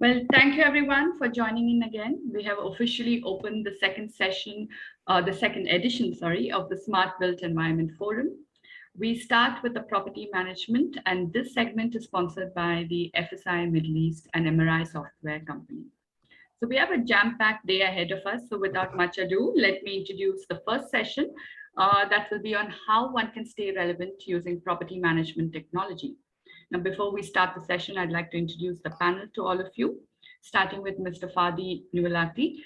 Well, thank you everyone for joining in again. We have officially opened the second edition, of the Smart Built Environment Forum. We start with the property management, and this segment is sponsored by the FSI Middle East and MRI Software Company. So we have a jam-packed day ahead of us. So without much ado, let me introduce the first session that will be on how one can stay relevant using property management technology. Now, before we start the session, I'd like to introduce the panel to all of you, starting with Mr. Fadi Nwilati.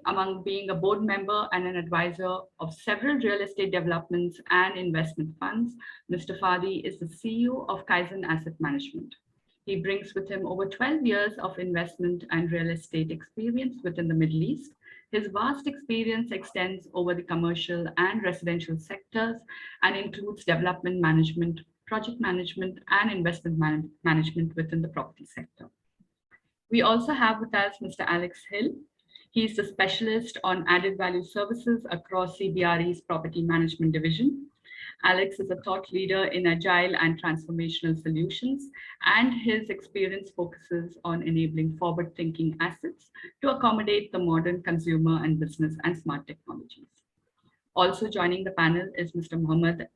Among being a board member and an advisor of several real estate developments and investment funds, Mr. Fadi is the CEO of Kaizen Asset Management. He brings with him over 12 years of investment and real estate experience within the Middle East. His vast experience extends over the commercial and residential sectors and includes development management, project management, and investment management within the property sector. We also have with us Mr. Alex Hill. He's the specialist on added value services across CBRE's property management division. Alex is a thought leader in agile and transformational solutions, and his experience focuses on enabling forward-thinking assets to accommodate the modern consumer and business and smart technologies. Also joining the panel is Mr. Mohammad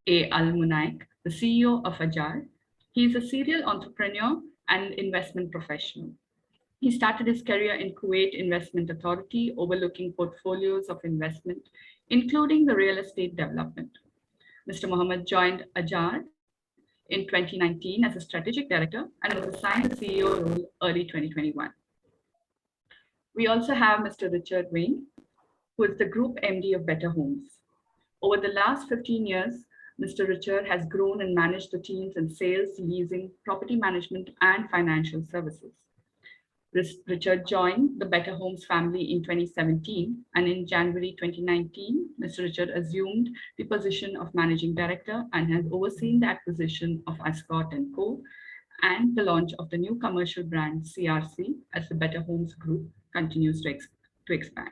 Al-Munaikh, the CEO of Ajar. He is a serial entrepreneur and investment professional. He started his career in Kuwait Investment Authority, overlooking portfolios of investment, including the real estate development. Mr. Mohammad joined Ajar in 2019 as a strategic director and was assigned the CEO role early 2021. We also have Mr. Richard Waind, who is the Group MD of Better Homes. Over the last 15 years, Mr. Richard has grown and managed the teams in sales, leasing, property management, and financial services. Richard joined the Better Homes family in 2017, and in January 2019, Mr. Richard assumed the position of managing director and has overseen the acquisition of Ascot & Co. and the launch of the new commercial brand CRC as the Better Homes Group continues to expand.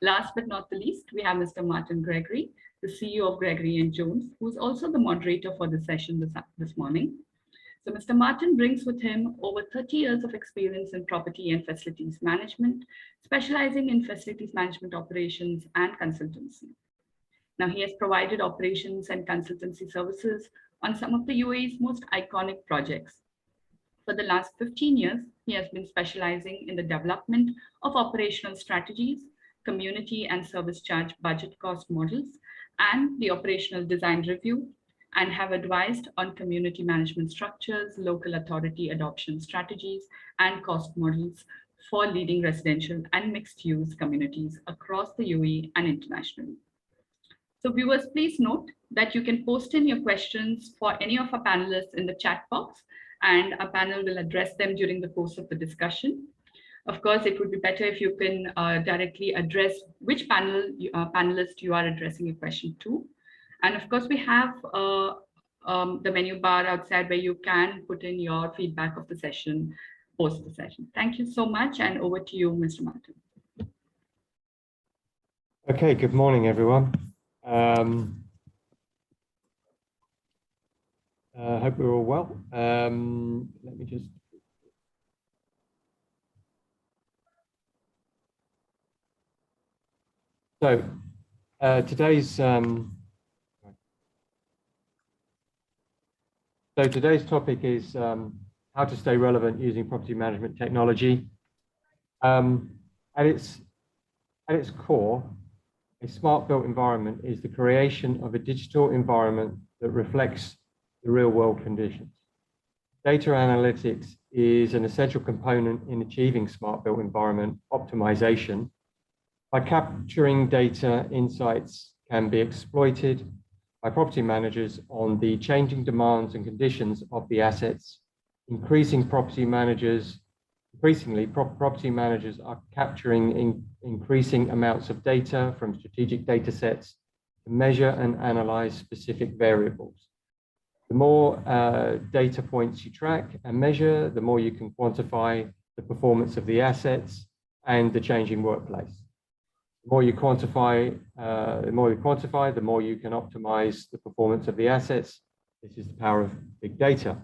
Last but not the least, we have Mr. Martin Gregory, the CEO of Gregory & Jones, who is also the moderator for the session this morning. So Mr. Martin brings with him over 30 years of experience in property and facilities management, specializing in facilities management operations and consultancy. Now, he has provided operations and consultancy services on some of the UAE's most iconic projects. For the last 15 years, he has been specializing in the development of operational strategies, community and service charge budget cost models, and the operational design review, and have advised on community management structures, local authority adoption strategies, and cost models for leading residential and mixed-use communities across the UAE and internationally. So viewers, please note that you can post in your questions for any of our panelists in the chat box, and our panel will address them during the course of the discussion. Of course, it would be better if you can directly address which panelist you are addressing your question to. And of course, we have the menu bar outside where you can put in your feedback of the session, post the session. Thank you so much, and over to you, Mr. Martin. Okay, good morning, everyone. Hope we're all well. Let me just... So, today's topic is how to stay relevant using property management technology. At its core, a smart built environment is the creation of a digital environment that reflects the real world conditions. Data analytics is an essential component in achieving smart built environment optimization. By capturing data, insights can be exploited by property managers on the changing demands and conditions of the assets. Increasingly, property managers are capturing increasing amounts of data from strategic data sets to measure and analyze specific variables. The more data points you track and measure, the more you can quantify the performance of the assets and the changing workplace. The more you quantify, the more you can optimize the performance of the assets. This is the power of big data.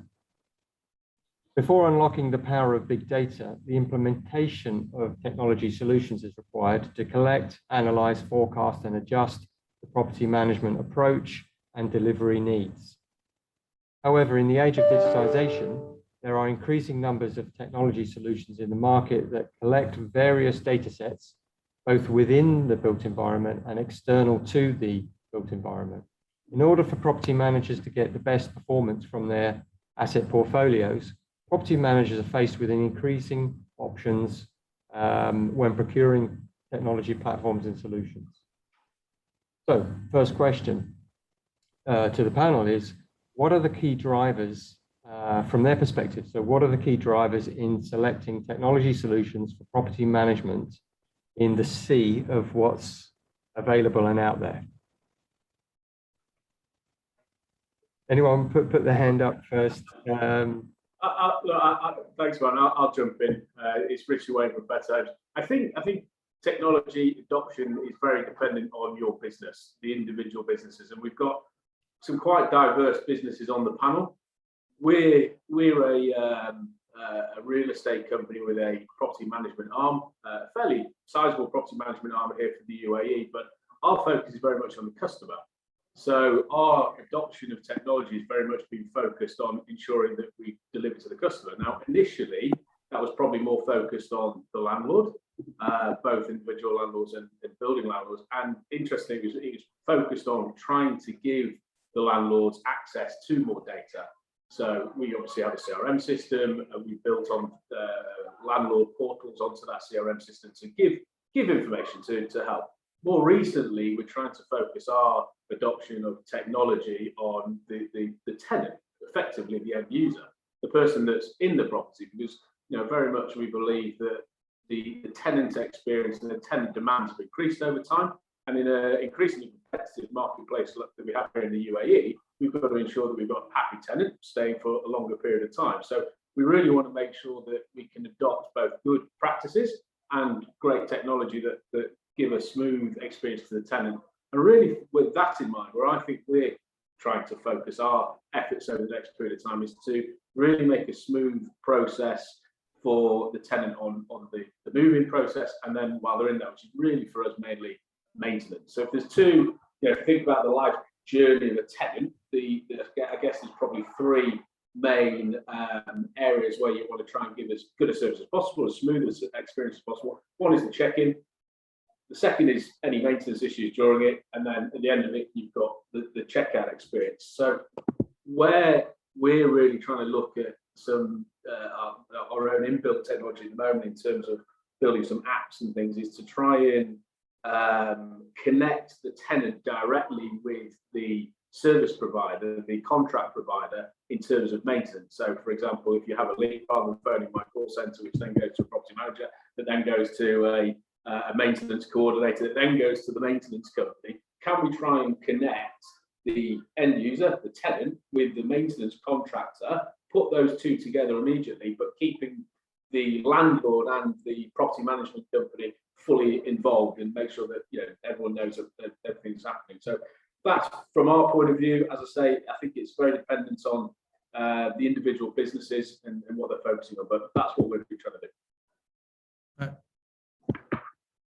Before unlocking the power of big data, the implementation of technology solutions is required to collect, analyze, forecast, and adjust the property management approach and delivery needs. However, in the age of digitization, there are increasing numbers of technology solutions in the market that collect various data sets, both within the built environment and external to the built environment. In order for property managers to get the best performance from their asset portfolios, property managers are faced with increasing options when procuring technology platforms and solutions. So, first question to the panel is, what are the key drivers from their perspective? So what are the key drivers in selecting technology solutions for property management in the sea of what's available and out there? Anyone put their hand up first? Thanks, man. I'll jump in. It's Richard Waind from Better. I think technology adoption is very dependent on your business, the individual businesses, and we've got some quite diverse businesses on the panel. We're a real estate company with a property management arm, a fairly sizable property management arm here for the UAE, but our focus is very much on the customer. So our adoption of technology has very much been focused on ensuring that we deliver to the customer. Now, initially, that was probably more focused on the landlord, both individual landlords and building landlords. And interestingly, it was focused on trying to give the landlords access to more data. So we obviously have a CRM system, and we built on landlord portals onto that CRM system to give information to help. More recently, we're trying to focus our adoption of technology on the tenant, effectively the end user, the person that's in the property, because very much we believe that the tenant experience and the tenant demands have increased over time. And in an increasingly competitive marketplace that we have here in the UAE, we've got to ensure that we've got happy tenants staying for a longer period of time. So we really want to make sure that we can adopt both good practices and great technology that give a smooth experience to the tenant. And really, with that in mind, where I think we're trying to focus our efforts over the next period of time is to really make a smooth process for the tenant on the move-in process, and then while they're in there, which is really for us mainly maintenance. So if there's two, if you think about the life journey of a tenant, I guess there's probably three main areas where you want to try and give as good a service as possible, as smooth as experience as possible. One is the check-in. The second is any maintenance issues during it, and then at the end of it, you've got the checkout experience. So where we're really trying to look at some our own inbuilt technology at the moment in terms of building some apps and things is to try and connect the tenant directly with the service provider, the contract provider, in terms of maintenance. So, for example, if you have a leak, rather than phoning my call center, which then goes to a property manager, that then goes to a maintenance coordinator, that then goes to the maintenance company, can we try and connect the end user, the tenant, with the maintenance contractor, put those two together immediately, but keeping the landlord and the property management company fully involved and make sure that everyone knows that everything's happening. So that's from our point of view. As I say, I think it's very dependent on the individual businesses and what they're focusing on, but that's what we're trying to do.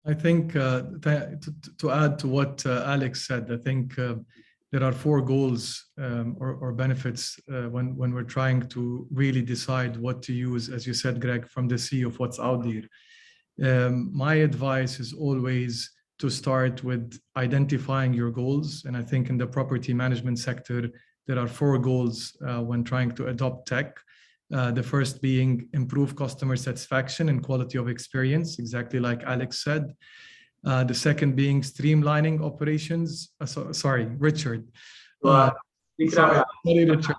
I think to add to what Alex said, I think there are four goals or benefits when we're trying to really decide what to use, as you said, Greg, from the sea of what's out there. My advice is always to start with identifying your goals. And I think in the property management sector, there are four goals when trying to adopt tech. The first being improve customer satisfaction and quality of experience, exactly like Alex said. The second being streamlining operations. Sorry, Richard. Sorry, Richard.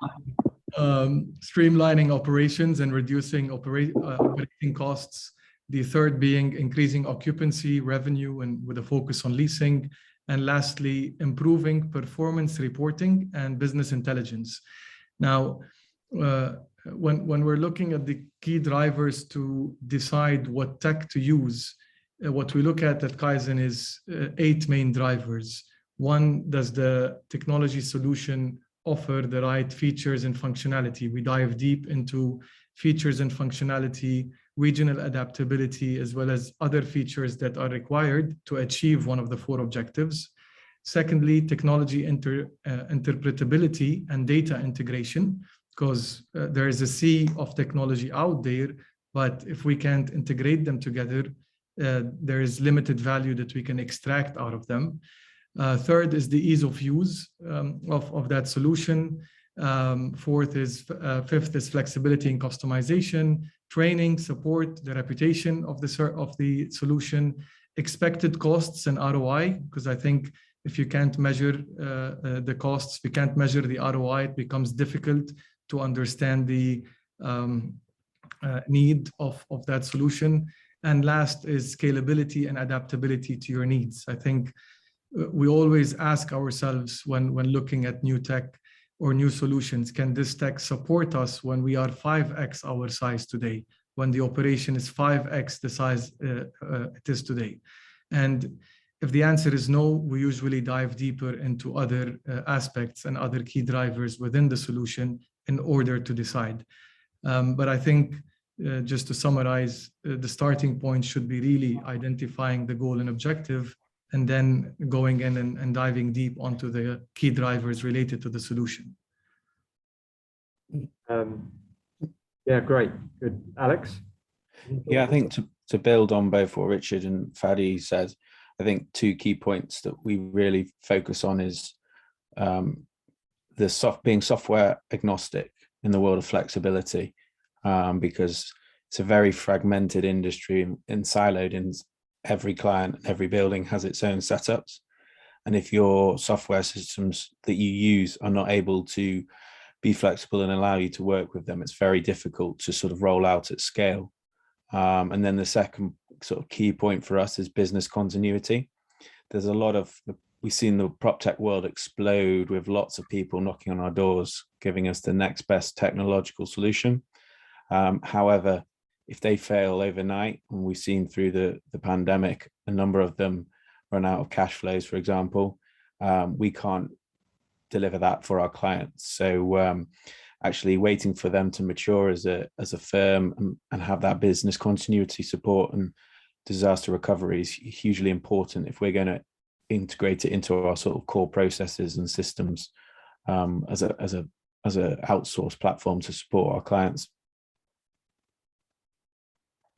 Streamlining operations and reducing operating costs. The third being increasing occupancy, revenue, and with a focus on leasing. And lastly, improving performance reporting and business intelligence. Now, when we're looking at the key drivers to decide what tech to use, what we look at Kaizen is 8 main drivers. One, does the technology solution offer the right features and functionality? We dive deep into features and functionality, regional adaptability, as well as other features that are required to achieve one of the 4 objectives. Secondly, technology interpretability and data integration, because there is a sea of technology out there, but if we can't integrate them together, there is limited value that we can extract out of them. Third is the ease of use of that solution. Fifth is flexibility and customization, training, support, the reputation of the solution, expected costs and ROI, because I think if you can't measure the costs, if you can't measure the ROI, it becomes difficult to understand the need of that solution. And last is scalability and adaptability to your needs. I think we always ask ourselves when looking at new tech or new solutions, can this tech support us when we are 5x our size today, when the operation is 5x the size it is today? And if the answer is no, we usually dive deeper into other aspects and other key drivers within the solution in order to decide. But I think just to summarize, the starting point should be really identifying the goal and objective, and then going in and diving deep onto the key drivers related to the solution. Yeah, great. Good. Alex? Yeah, I think to build on both what Richard and Fadi said, I think 2 key points that we really focus on is being software agnostic in the world of flexibility, because it's a very fragmented industry and siloed, in every client, every building has its own setups. And if your software systems that you use are not able to be flexible and allow you to work with them, it's very difficult to sort of roll out at scale. And then the second sort of key point for us is business continuity. There's a lot of, we've seen the prop tech world explode with lots of people knocking on our doors, giving us the next best technological solution. However, if they fail overnight, and we've seen through the pandemic, a number of them run out of cash flows, for example, we can't deliver that for our clients. So actually waiting for them to mature as a firm and have that business continuity support and disaster recovery is hugely important if we're going to integrate it into our sort of core processes and systems as a outsourced platform to support our clients.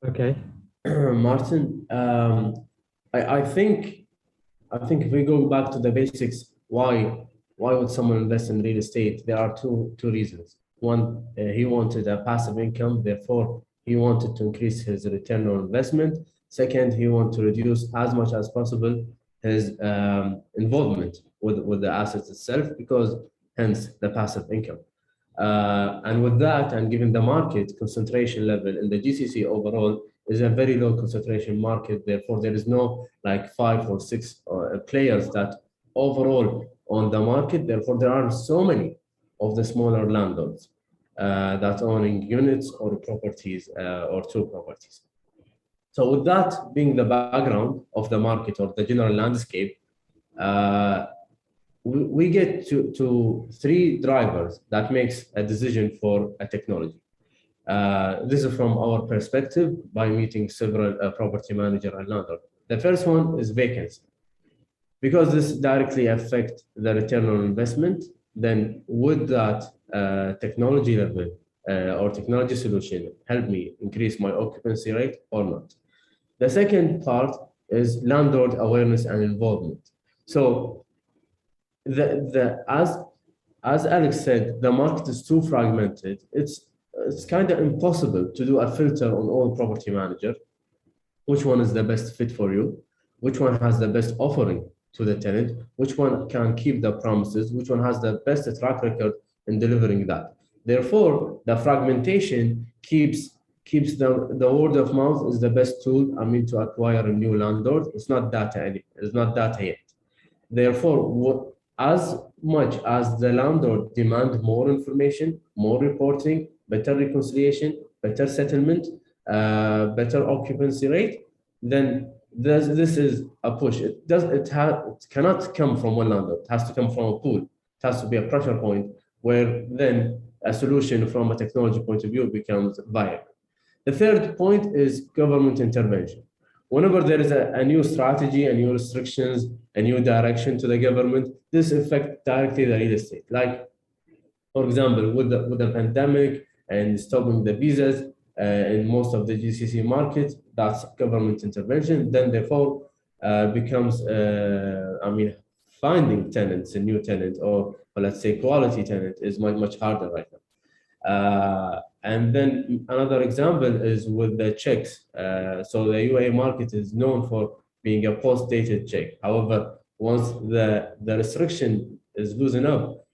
Okay. Martin, I think if we go back to the basics, why would someone invest in real estate? There are two reasons. One, he wanted a passive income, therefore he wanted to increase his return on investment. Second, he wanted to reduce as much as possible his involvement with the assets itself, because hence the passive income. And with that, and given the market concentration level in the GCC overall is a very low concentration market, therefore there is no like 5 or 6 players that overall on the market. Therefore, there are so many of the smaller landlords that owning units or properties or 2 properties. So with that being the background of the market or the general landscape, we get to 3 drivers that makes a decision for a technology. This is from our perspective by meeting several property manager and landlord. The first one is vacancy. Because this directly affects the return on investment, then would that technology level or technology solution help me increase my occupancy rate or not? The second part is landlord awareness and involvement. So as Alex said, the market is too fragmented. It's kind of impossible to do a filter on all property manager. Which one is the best fit for you? Which one has the best offering to the tenant? Which one can keep the promises? Which one has the best track record in delivering that? Therefore, the fragmentation keeps the word of mouth is the best tool, to acquire a new landlord. It's not data yet. Therefore, as much as the landlord demand more information, more reporting, better reconciliation, better settlement, better occupancy rate, then this is a push. It cannot come from one landlord. It has to come from a pool. It has to be a pressure point where then a solution from a technology point of view becomes viable. The third point is government intervention. Whenever there is a new strategy, a new restrictions, a new direction to the government, this affects directly the real estate. Like, for example, with the pandemic and stopping the visas in most of the GCC markets, that's government intervention. Then therefore becomes, finding tenants, a new tenant, or let's say quality tenant is much harder right now. And then another example is with the checks. So the UAE market is known for being a post-dated check. However, once the restriction is loosened up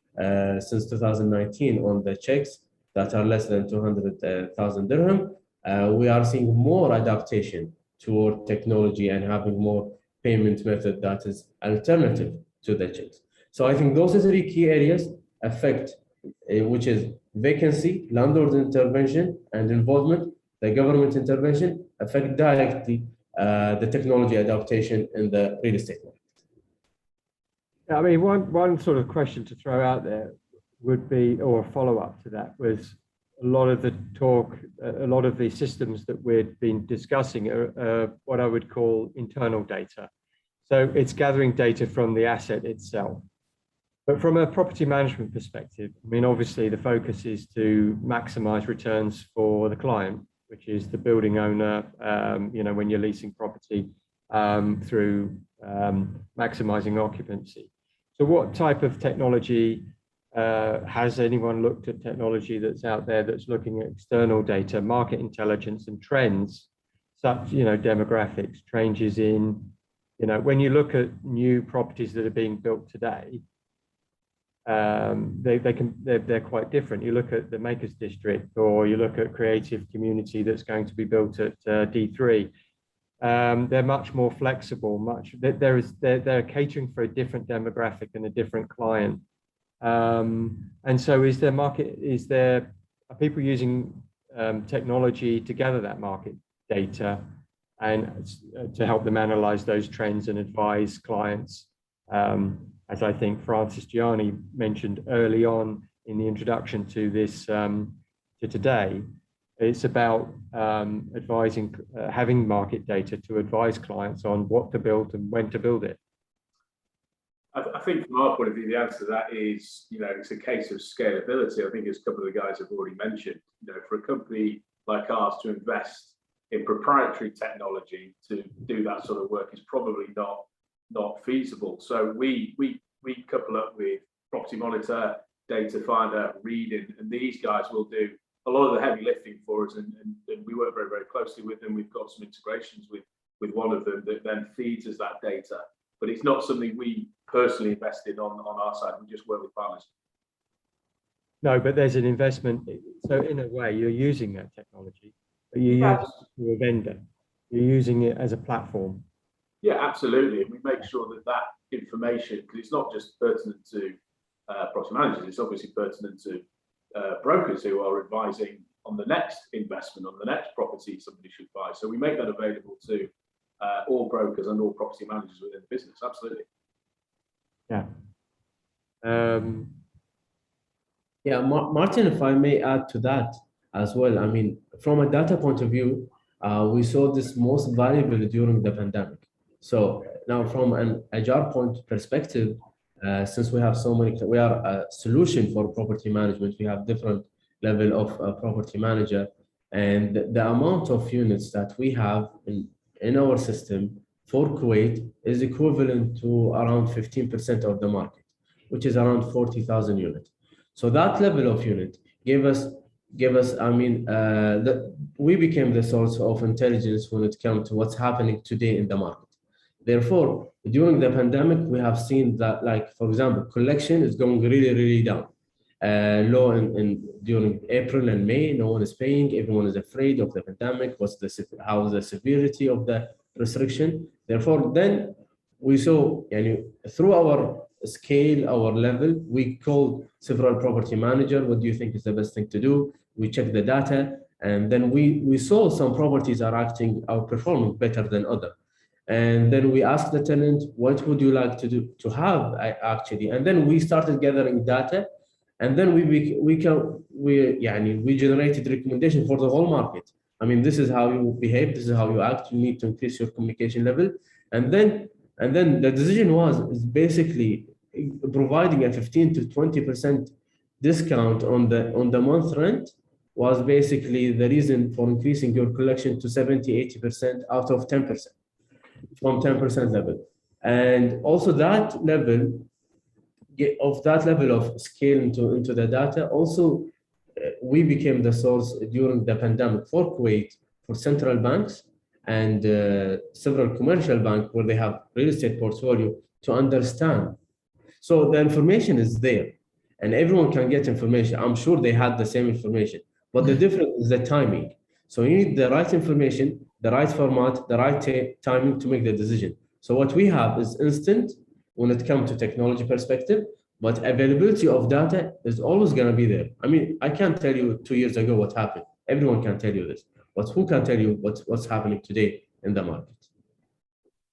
since 2019 on the checks that are less than 200,000 dirham, we are seeing more adaptation toward technology and having more payment method that is alternative to the checks. So I think those are three key areas affect, which is vacancy, landlord intervention and involvement, the government intervention affect directly the technology adaptation in the real estate market. I mean, one sort of question to throw out there would be, or a follow-up to that, was a lot of the talk, a lot of the systems that we've been discussing are what I would call internal data. So it's gathering data from the asset itself. But from a property management perspective, I mean, obviously the focus is to maximize returns for the client, which is the building owner, when you're leasing property through maximizing occupancy. So what type of technology, has anyone looked at technology that's out there that's looking at external data, market intelligence and trends, such, demographics, changes in, when you look at new properties that are being built today, they're quite different. You look at the Makers District, or you look at creative community that's going to be built at D3. They're much more flexible. They're catering for a different demographic and a different client. And so, are people using technology to gather that market data and to help them analyze those trends and advise clients? As I think Francis Gianni mentioned early on in the introduction to this, to today, it's about advising, having market data to advise clients on what to build and when to build it. I think from our point of view, the answer to that is, it's a case of scalability. I think as a couple of the guys have already mentioned, for a company like ours to invest in proprietary technology to do that sort of work is probably not feasible. So we couple up with Property Monitor, Data Finder, Read, and these guys will do a lot of the heavy lifting for us, and we work very, very closely with them. We've got some integrations with one of them that then feeds us that data, but it's not something we personally invested on our side. We just work with partners. No, but there's an investment. So in a way, you're using that technology, but you use it through a vendor. You're using it as a platform. Yeah, absolutely. And we make sure that information, because it's not just pertinent to property managers, it's obviously pertinent to brokers who are advising on the next investment, on the next property somebody should buy. So we make that available to all brokers and all property managers within the business. Absolutely. Yeah. Martin, if I may add to that as well. I mean, from a data point of view, we saw this most valuable during the pandemic. So now from an Ajar point perspective, since we have so many, we are a solution for property management. We have different level of property manager, and the amount of units that we have in our system for Kuwait is equivalent to around 15% of the market, which is around 40,000 units. So that level of unit gave us. I mean, we became the source of intelligence when it comes to what's happening today in the market. Therefore, during the pandemic, we have seen that, like, for example, collection is going really, really down. Low during April and May, no one is paying. Everyone is afraid of the pandemic. How is the severity of the restriction? Therefore, then we saw, through our scale, our level, we called several property managers. What do you think is the best thing to do? We checked the data, and then we saw some properties are outperforming better than others. And then we asked the tenant, what would you like to have actually? And then we started gathering data And then we generated recommendation for the whole market. I mean, this is how you behave, this is how you act, you need to increase your communication level. And then the decision is basically providing a 15 to 20% discount on the month rent was basically the reason for increasing your collection to 70, 80% out of 10%, from 10% level. And also that level of scale into the data, also we became the source during the pandemic for Kuwait, for central banks and several commercial banks where they have real estate portfolio to understand. So the information is there and everyone can get information. I'm sure they had the same information, but the difference is the timing. So you need the right information, the right format, the right timing to make the decision. So what we have is instant when it comes to technology perspective, but availability of data is always going to be there. I mean, I can't tell you 2 years ago what happened. Everyone can tell you this, but who can tell you what's happening today in the market?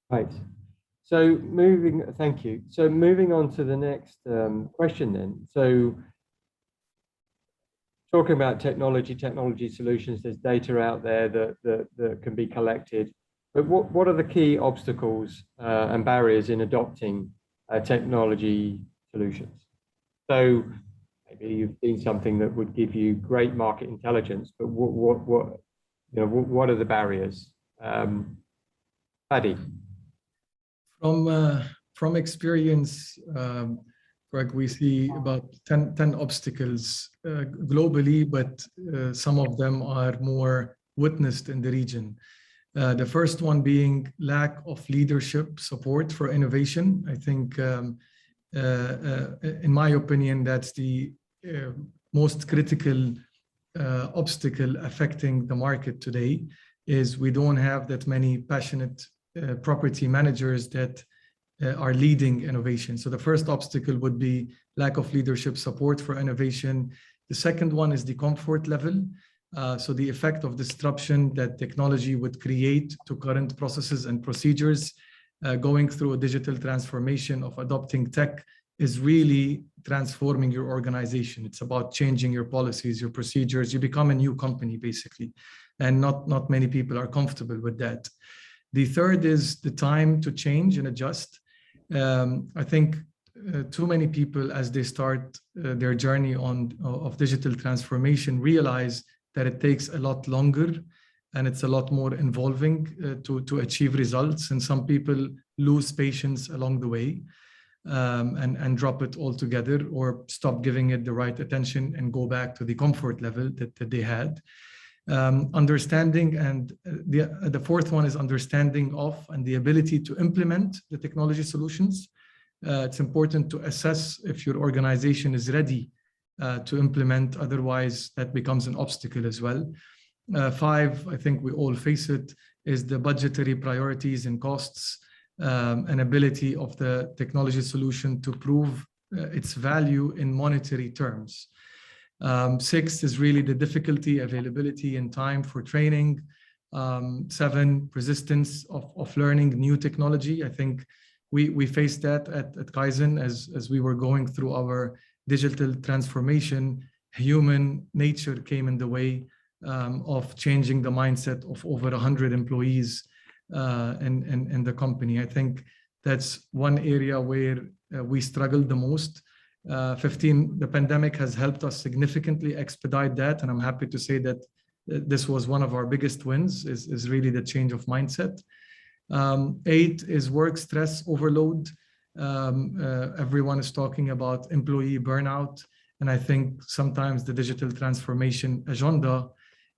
Right. So thank you. So moving on to the next question then. So talking about technology solutions, there's data out there that can be collected. But what are the key obstacles and barriers in adopting technology solutions? So maybe you've seen something that would give you great market intelligence, but what are the barriers? Fadi. From experience, Greg, we see about 10 obstacles globally, but some of them are more witnessed in the region. The first one being lack of leadership support for innovation. I think, in my opinion, that's the most critical obstacle affecting the market today, is we don't have that many passionate property managers that are leading innovation. So the first obstacle would be lack of leadership support for innovation. The second one is the comfort level. So the effect of disruption that technology would create to current processes and procedures, going through a digital transformation of adopting tech is really transforming your organization. It's about changing your policies, your procedures. You become a new company, basically, and not many people are comfortable with that. The third is the time to change and adjust. I think too many people, as they start their journey of digital transformation, realize that it takes a lot longer and it's a lot more involving to achieve results. And some people lose patience along the way and drop it altogether, or stop giving it the right attention and go back to the comfort level that they had. Understanding, and the fourth one is understanding of and the ability to implement the technology solutions. It's important to assess if your organization is ready to implement, otherwise that becomes an obstacle as well. 5, I think we all face it, is the budgetary priorities and costs, and ability of the technology solution to prove its value in monetary terms. 6 is really the difficulty, availability, and time for training. 7, resistance of learning new technology. I think we faced that at Kaizen as we were going through our digital transformation. Human nature came in the way of changing the mindset of over 100 employees in the company. I think that's one area where we struggled the most. 15, the pandemic has helped us significantly expedite that, and I'm happy to say that this was one of our biggest wins, is really the change of mindset. 8 is work stress overload. Everyone is talking about employee burnout, and I think sometimes the digital transformation agenda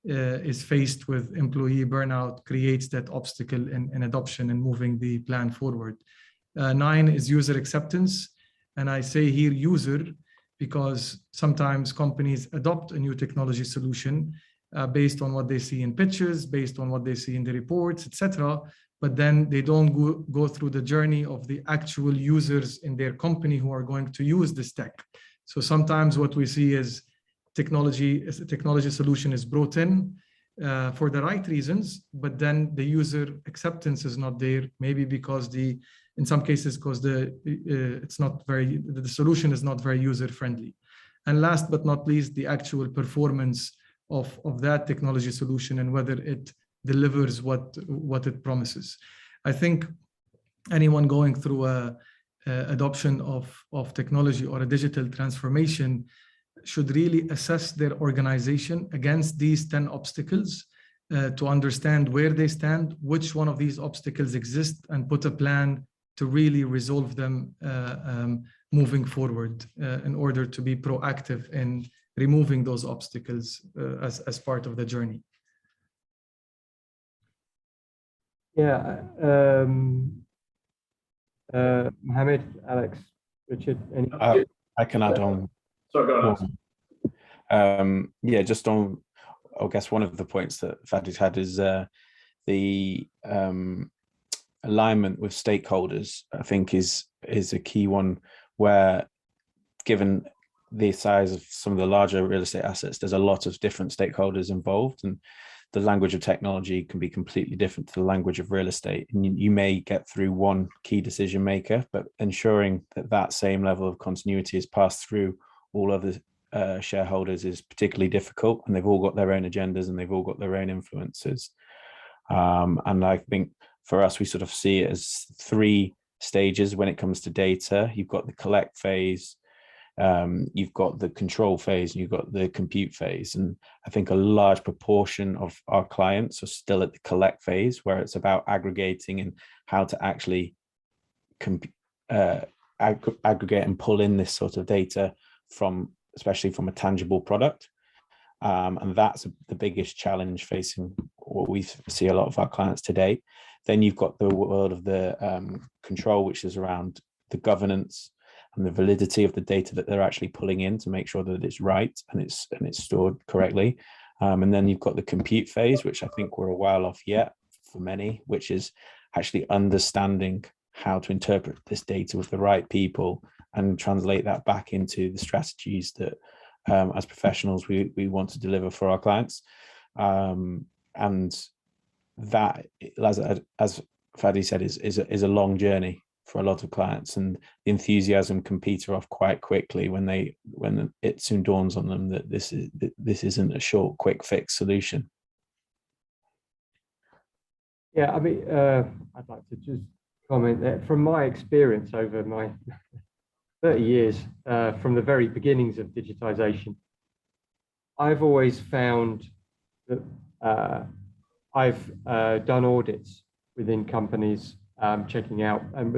is faced with employee burnout, creates that obstacle in adoption and moving the plan forward. 9 is user acceptance. And I say here user because sometimes companies adopt a new technology solution based on what they see in pictures, based on what they see in the reports, etc. But then they don't go through the journey of the actual users in their company who are going to use this tech. So sometimes what we see is a technology solution is brought in for the right reasons, but then the user acceptance is not there, maybe because in some cases, because the solution is not very user friendly. And last but not least, the actual performance of that technology solution and whether it delivers what it promises. I think anyone going through a adoption of technology or a digital transformation should really assess their organization against these 10 obstacles to understand where they stand, which one of these obstacles exist, and put a plan to really resolve them moving forward in order to be proactive in removing those obstacles as part of the journey. Yeah, Mohammed, Alex, Richard, any? I can add on. Sorry, go on. Yeah, just on, I guess one of the points that Fadi's had is the alignment with stakeholders, I think is a key one, where given the size of some of the larger real estate assets, there's a lot of different stakeholders involved, and the language of technology can be completely different to the language of real estate. And you may get through one key decision maker, but ensuring that same level of continuity is passed through all of the shareholders is particularly difficult, and they've all got their own agendas and they've all got their own influences. And I think for us, we sort of see it as 3 stages when it comes to data. You've got the collect phase, you've got the control phase, and you've got the compute phase. And I think a large proportion of our clients are still at the collect phase, where it's about aggregating and how to actually aggregate and pull in this sort of data especially from a tangible product. And that's the biggest challenge facing what we see a lot of our clients today. Then you've got the world of the control, which is around the governance and the validity of the data that they're actually pulling in to make sure that it's right and it's stored correctly. And then you've got the compute phase, which I think we're a while off yet for many, which is actually understanding how to interpret this data with the right people and translate that back into the strategies that as professionals we want to deliver for our clients. And that, as Fadi said, is a long journey for a lot of clients, and the enthusiasm can peter off quite quickly when it soon dawns on them that this isn't a short, quick fix solution. Yeah, I mean, I'd like to just comment that from my experience over my 30 years, from the very beginnings of digitization, I've always found that I've done audits within companies, checking out, and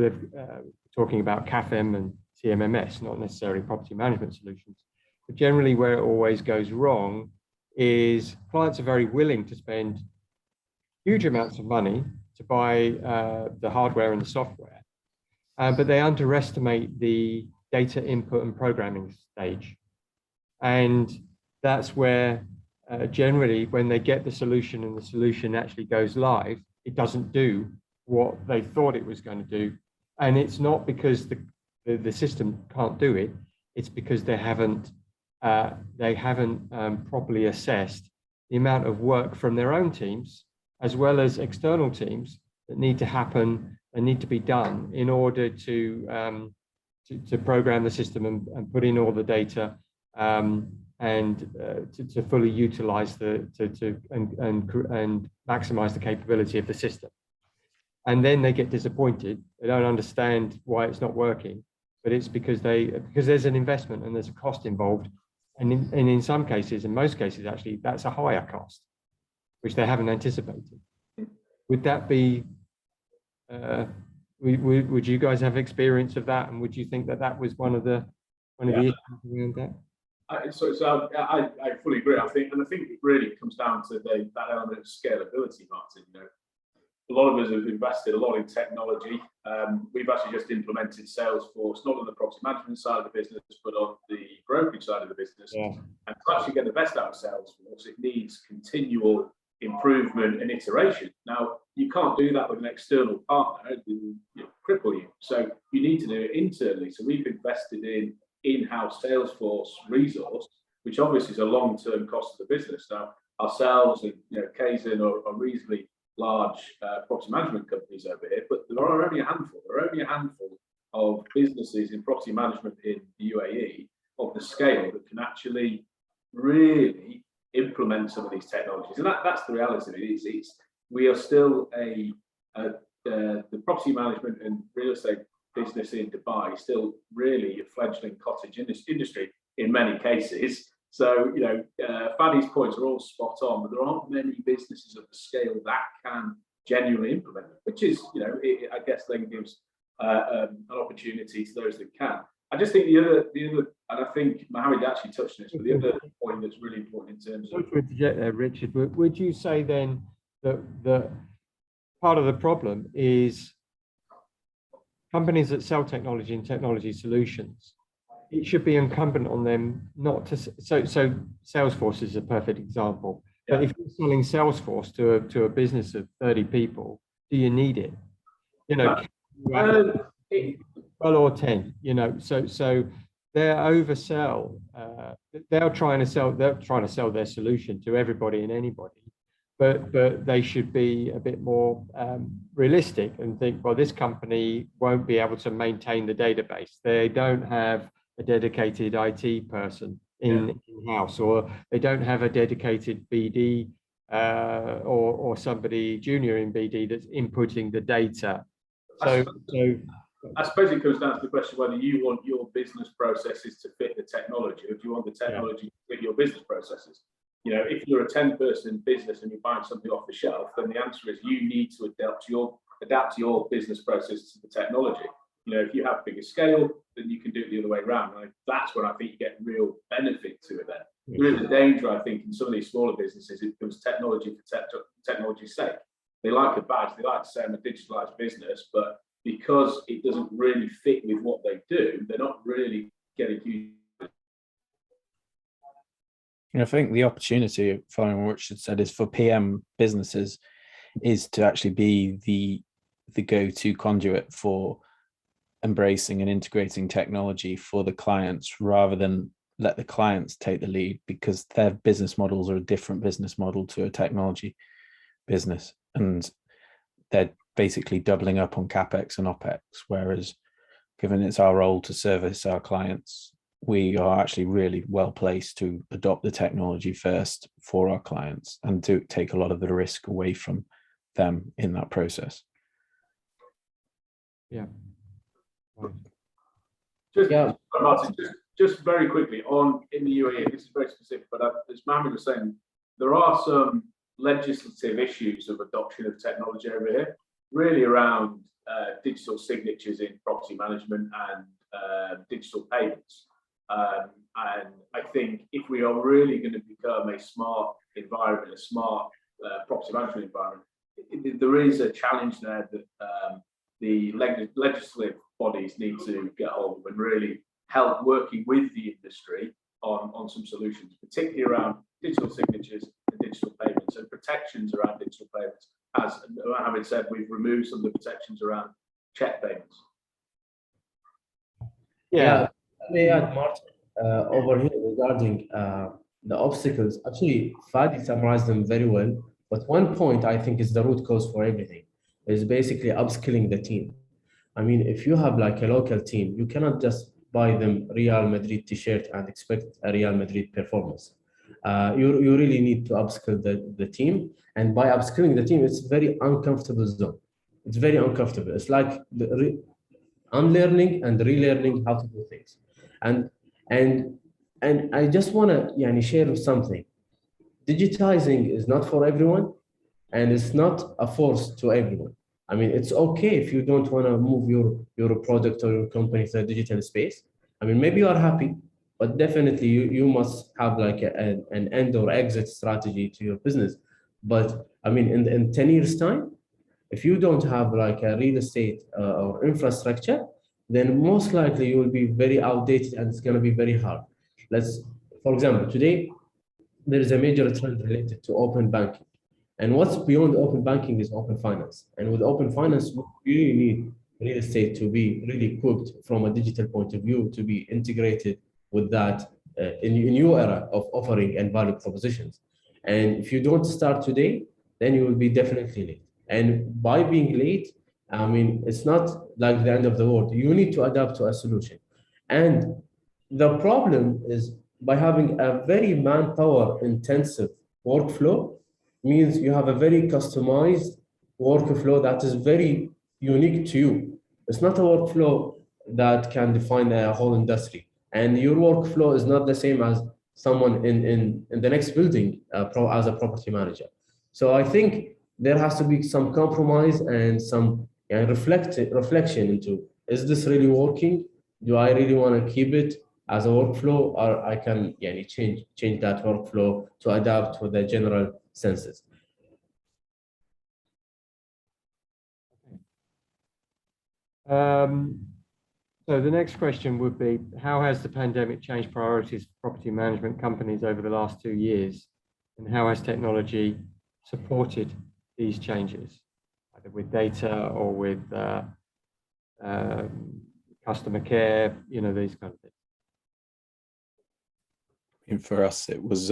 talking about CAFM and CMMS, not necessarily property management solutions. But generally where it always goes wrong is clients are very willing to spend huge amounts of money to buy the hardware and the software, but they underestimate the data input and programming stage. And that's where generally when they get the solution and the solution actually goes live, it doesn't do what they thought it was going to do. And it's not because the system can't do it, it's because they haven't properly assessed the amount of work from their own teams as well as external teams that need to happen and need to be done in order to program the system and put in all the data and to fully utilize and maximize the capability of the system. And then they get disappointed. They don't understand why it's not working, but it's because there's an investment and there's a cost involved. And in some cases, in most cases, actually, that's a higher cost, which they haven't anticipated. Would that be, would you guys have experience of that? And would you think that that was one of the issues around that? So I fully agree. I think it really comes down to that element of scalability, Martin. You know, a lot of us have invested a lot in technology. We've actually just implemented Salesforce, not on the property management side of the business, but on the brokerage side of the business. Yeah. And to actually get the best out of Salesforce, it needs continual improvement and iteration. Now, you can't do that with an external partner; it'll cripple you. So you need to do it internally. So we've invested in in-house Salesforce resource, which obviously is a long-term cost of the business. Now, ourselves and Kaizen are reasonably large property management companies over here, but there are only a handful. There are only a handful of businesses in property management in the UAE of the scale that can actually really implement some of these technologies. And that's the reality of it. We are still the property management and real estate business in Dubai is still really a fledgling cottage industry in many cases. So, Fadi's points are all spot on, but there aren't many businesses of the scale that can genuinely implement it, which is, I guess then gives an opportunity to those that can. I just think the other, and I think Mohammad actually touched on this, but the other point that's really important in terms of. Richard, would you say then that part of the problem is companies that sell technology and technology solutions? It should be incumbent on them not to. So Salesforce is a perfect example. Yeah. But if you're selling Salesforce to a business of 30 people, do you need it? Well, or 10. So they're oversell. They're trying to sell their solution to everybody and anybody. But they should be a bit more realistic and think, well, this company won't be able to maintain the database. They don't have a dedicated IT person in-house, or they don't have a dedicated BD or somebody junior in BD that's inputting the data. So I suppose it comes down to the question whether you want your business processes to fit the technology, or do you want the technology to fit your business processes? If you're a 10-person business and you're buying something off the shelf, then the answer is you need to adapt your business process to the technology. If you have bigger scale, then you can do it the other way around. And that's when I think you get real benefit to it then. There is a danger, I think, in some of these smaller businesses, it becomes technology for technology's sake. They like a badge, they like to say I'm a digitalized business, but because it doesn't really fit with what they do, they're not really getting huge. I think the opportunity, following what Richard said, is for PM businesses is to actually be the go-to conduit for embracing and integrating technology for the clients, rather than let the clients take the lead, because their business models are a different business model to a technology business, and they're basically doubling up on CapEx and OpEx, whereas given it's our role to service our clients, we are actually really well placed to adopt the technology first for our clients and to take a lot of the risk away from them in that process. Yeah. Just very quickly in the UAE, this is very specific, but as Mohammad was saying, there are some legislative issues of adoption of technology over here, really around digital signatures in property management and digital payments. And I think if we are really going to become a smart environment, a smart property management environment, there is a challenge there that the legislative bodies need to get hold of and really help working with the industry on some solutions, particularly around digital signatures and digital payments and protections around digital payments. As Mohammad said, we've removed some of the protections around check payments. Yeah. Let me add, Martin, over here regarding the obstacles. Actually, Fadi summarized them very well. But one point I think is the root cause for everything is basically upskilling the team. I mean, if you have like a local team, you cannot just buy them Real Madrid t-shirt and expect a Real Madrid performance. You really need to upskill the team. And by upskilling the team, it's very uncomfortable zone. It's very uncomfortable. It's like unlearning and relearning how to do things. And I just want to share something. Digitizing is not for everyone, and it's not a force to everyone. I mean, it's okay if you don't want to move your product or your company to the digital space. I mean, maybe you are happy, but definitely you must have like an end or exit strategy to your business. But I mean, in 10 years time, if you don't have like a real estate or infrastructure, then most likely you will be very outdated and it's going to be very hard. For example, today, there is a major trend related to open banking. And what's beyond open banking is open finance. And with open finance, you really need real estate to be really equipped from a digital point of view to be integrated with that in new era of offering and value propositions. And if you don't start today, then you will be definitely late. And by being late, I mean, it's not like the end of the world. You need to adapt to a solution. And the problem is by having a very manpower intensive workflow means you have a very customized workflow that is very unique to you. It's not a workflow that can define a whole industry. And your workflow is not the same as someone in the next building as a property manager. So I think there has to be some compromise and some reflection into, is this really working? Do I really want to keep it as a workflow, or I can change that workflow to adapt to the general senses? So the next question would be, how has the pandemic changed priorities for property management companies over the last 2 years? And how has technology supported these changes, either with data or with customer care, these kind of things? And for us, it was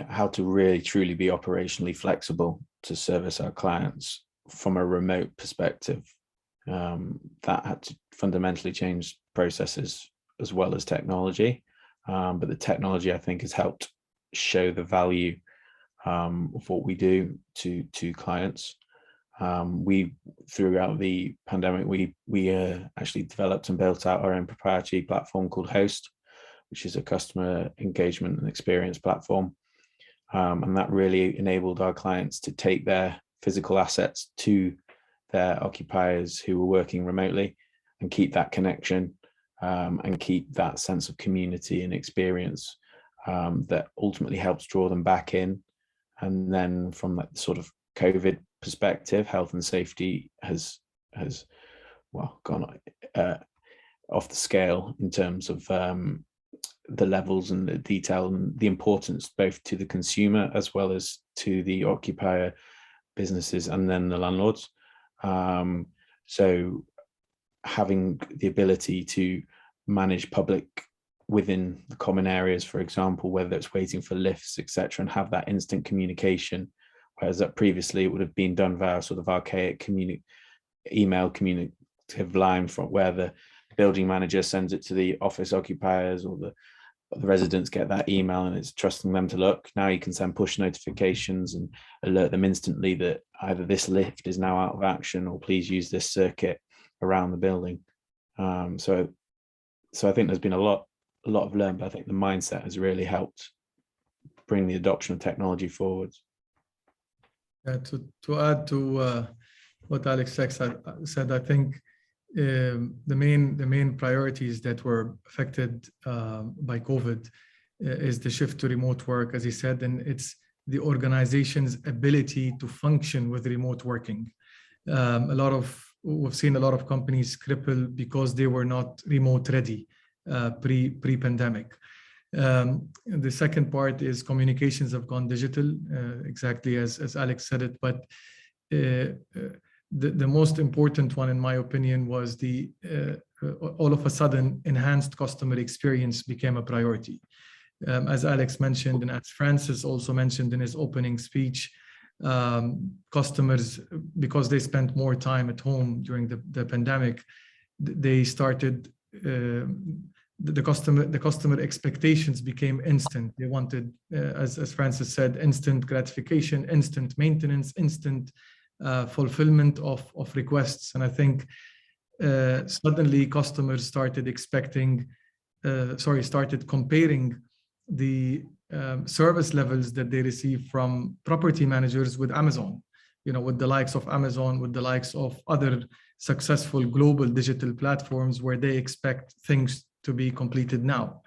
how to really truly be operationally flexible to service our clients from a remote perspective. That had to fundamentally change processes as well as technology. But the technology, I think, has helped show the value of what we do to clients. We, throughout the pandemic, we actually developed and built out our own proprietary platform called Host, which is a customer engagement and experience platform. And that really enabled our clients to take their physical assets to their occupiers who were working remotely and keep that connection and keep that sense of community and experience that ultimately helps draw them back in. And then from that sort of COVID perspective, health and safety has gone off the scale in terms of the levels and the detail and the importance both to the consumer as well as to the occupier businesses and then the landlords. So having the ability to manage public within the common areas, for example, whether it's waiting for lifts, etc., and have that instant communication, whereas that previously it would have been done via sort of archaic email communicative line from where the building manager sends it to the office occupiers or the residents get that email and it's trusting them to look. Now you can send push notifications and alert them instantly that either this lift is now out of action or please use this circuit around the building. So I think there's been a lot of learned, but I think the mindset has really helped bring the adoption of technology forward. Yeah, to add to what Alex said, I think the main priorities that were affected by COVID is the shift to remote work, as he said, and it's the organization's ability to function with remote working. We've seen a lot of companies cripple because they were not remote ready pre-pandemic. The second part is communications have gone digital, exactly as Alex said it, but the most important one, in my opinion, was all of a sudden enhanced customer experience became a priority. As Alex mentioned, and as Francis also mentioned in his opening speech, customers, because they spent more time at home during the pandemic, they started, the customer expectations became instant. They wanted, as Francis said, instant gratification, instant maintenance, instant fulfillment of requests. And I think suddenly customers started started comparing the service levels that they receive from property managers with Amazon, with the likes of Amazon, with the likes of other successful global digital platforms where they expect things to be completed now.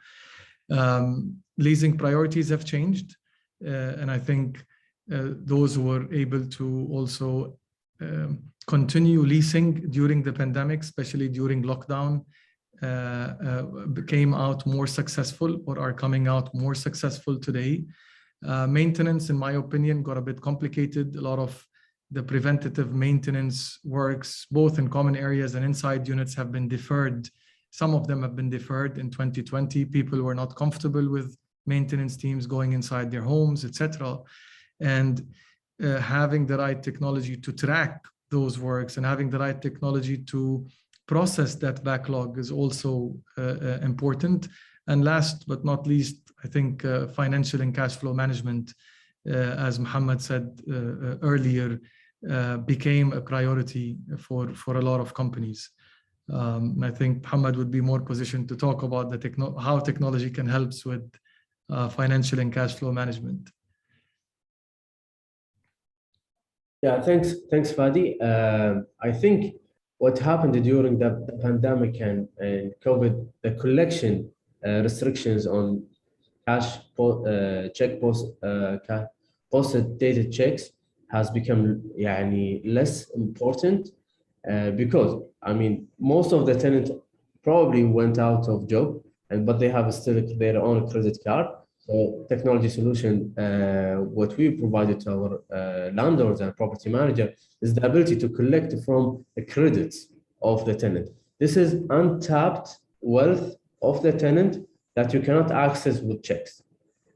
Leasing priorities have changed. And I think those who were able to also continue leasing during the pandemic, especially during lockdown, came out more successful or are coming out more successful today. Maintenance, in my opinion, got a bit complicated. A lot of the preventative maintenance works, both in common areas and inside units, have been deferred. Some of them have been deferred in 2020. People were not comfortable with maintenance teams going inside their homes, etc. And having the right technology to track those works and having the right technology to process that backlog is also important. And last but not least, I think financial and cash flow management, as Mohammad said earlier, became a priority for a lot of companies. I think Mohammad would be more positioned to talk about how technology can help with financial and cash flow management. Yeah, thanks, Fadi. I think what happened during the pandemic and COVID, the collection restrictions on cash check posted dated checks has become less important because I mean most of the tenants probably went out of job, but they have still their own credit card. So technology solution, what we provided to our landlords and property manager is the ability to collect from the credits of the tenant. This is untapped wealth of the tenant that you cannot access with checks.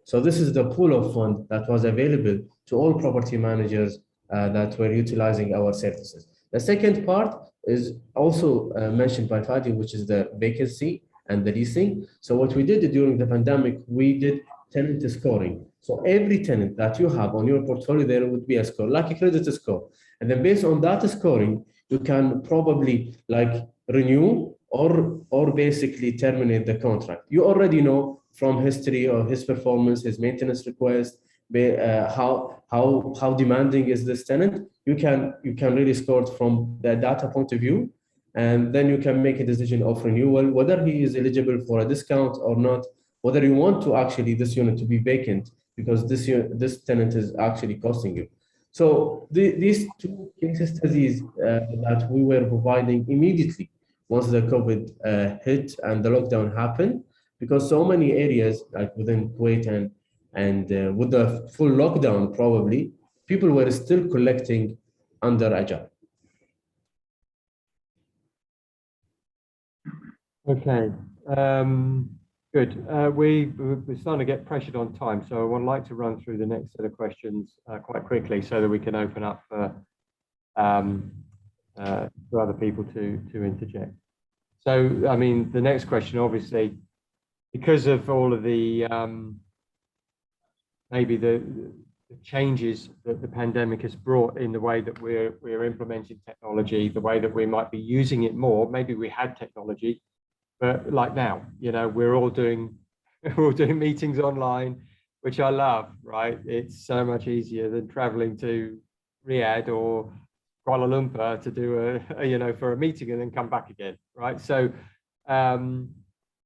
So this is the pool of fund that was available to all property managers that were utilizing our services. The second part is also mentioned by Fadi, which is the vacancy and the leasing. So what we did during the pandemic, we did tenant scoring. So every tenant that you have on your portfolio, there would be a score, like a credit score. And then based on that scoring, you can probably like renew or basically terminate the contract. You already know from history of his performance, his maintenance request, how demanding is this tenant. You can really score it from the data point of view, and then you can make a decision of renewal, whether he is eligible for a discount or not, whether you want to actually this unit to be vacant because this tenant is actually costing you. So these two case studies that we were providing immediately once the COVID hit and the lockdown happened, because so many areas like within Kuwait and with the full lockdown, probably people were still collecting under Ajar. Okay, good. We're starting to get pressured on time, so I would like to run through the next set of questions quite quickly so that we can open up for other people to interject. So, I mean, the next question, obviously, because of all of the maybe the changes that the pandemic has brought in the way that we're implementing technology, the way that we might be using it more. Maybe we had technology, but like now, you know, we're all doing meetings online, which I love, right? It's so much easier than traveling to Riyadh or Kuala Lumpur to do for a meeting and then come back again, right? So,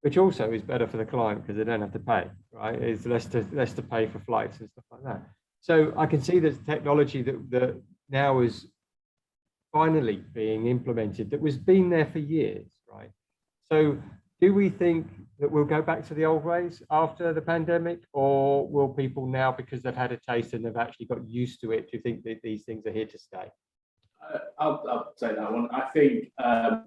which also is better for the client because they don't have to pay, right? It's less to pay for flights and stuff like that. So I can see that technology that now is finally being implemented that was been there for years, right? So do we think that we'll go back to the old ways after the pandemic, or will people now, because they've had a taste and they've actually got used to it, do you think that these things are here to stay? I'll take that one. I think some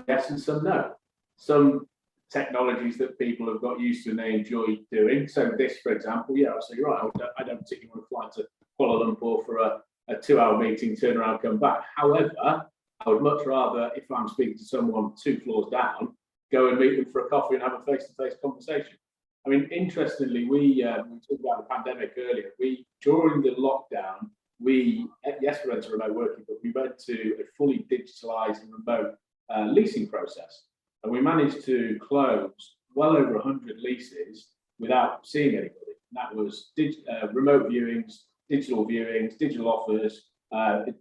yes and some no. Some technologies that people have got used to and they enjoy doing. So this, for example, yeah, so you're right. I don't particularly want to fly to Kuala Lumpur for a 2-hour meeting, turn around, come back. However, I would much rather, if I'm speaking to someone 2 floors down, go and meet them for a coffee and have a face-to-face conversation. I mean, interestingly, we talked about the pandemic earlier. During the lockdown, yes, we went to remote working, but we went to a fully digitalized and remote leasing process. And we managed to close well over 100 leases without seeing anybody. And that was remote viewings, digital offers,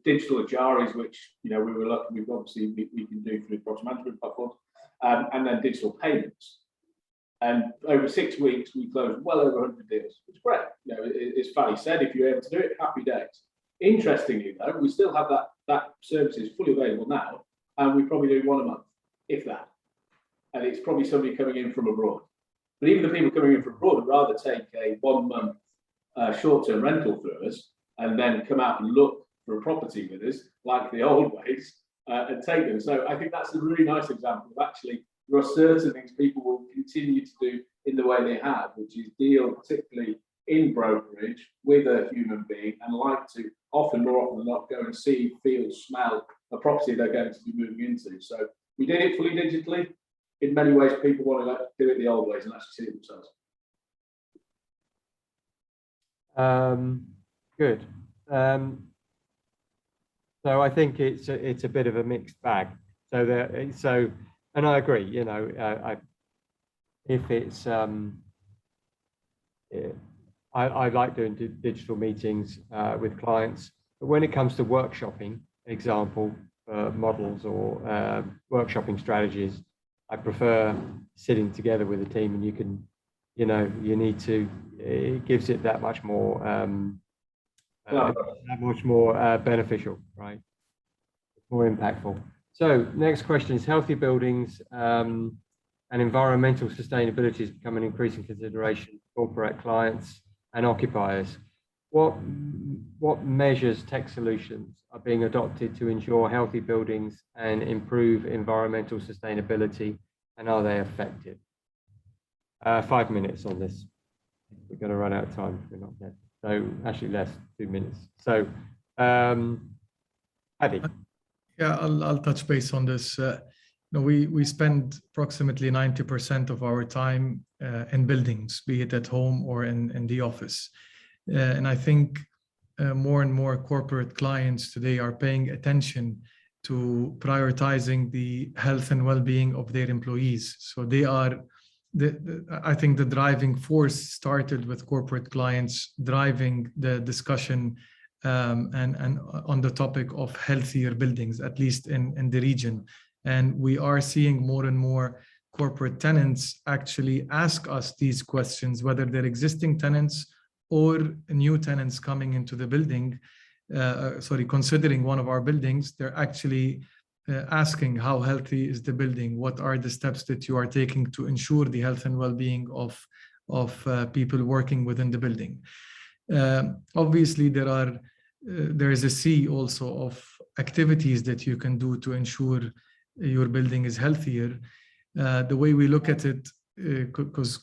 digital Ajaris, which we were lucky. We've obviously we can do through property management platforms, and then digital payments. And over 6 weeks, we closed well over 100 deals. It's great. As Fadi said, if you're able to do it, happy days. Interestingly, though, we still have that services fully available now, and we probably do 1 a month, if that. And it's probably somebody coming in from abroad. But even the people coming in from abroad would rather take a 1-month short-term rental through us and then come out and look for a property with us, like the old ways, and take them. So I think that's a really nice example of actually there are certain things people will continue to do in the way they have, which is deal particularly in brokerage with a human being and like to often more often than not go and see, feel, smell a property they're going to be moving into. So We did it fully digitally. In many ways, people want to do it the old ways and actually see it themselves. Good. So I think it's a bit of a mixed bag. So and I agree. You know, if it's I like doing digital meetings with clients, but when it comes to workshopping, example, models or workshopping strategies, I prefer sitting together with a team, and you can, you know, you need to. It gives it that much more, beneficial, right? More impactful. So next question is healthy buildings and environmental sustainability is becoming an increasing consideration for corporate clients and occupiers. What measures, tech solutions are being adopted to ensure healthy buildings and improve environmental sustainability, and are they effective? 5 minutes on this. We're going to run out of time if we're not there. So actually less, 2 minutes. So Fadi. Yeah, I'll touch base on this. We spend approximately 90% of our time in buildings, be it at home or in the office. And I think more and more corporate clients today are paying attention to prioritizing the health and well-being of their employees. So they are, I think the driving force started with corporate clients driving the discussion and on the topic of healthier buildings, at least in the region. And we are seeing more and more corporate tenants actually ask us these questions, whether they're existing tenants or new tenants coming into the building, considering one of our buildings, they're actually asking how healthy is the building, what are the steps that you are taking to ensure the health and well-being of people working within the building. Obviously, there is a sea also of activities that you can do to ensure your building is healthier. The way we look at it, because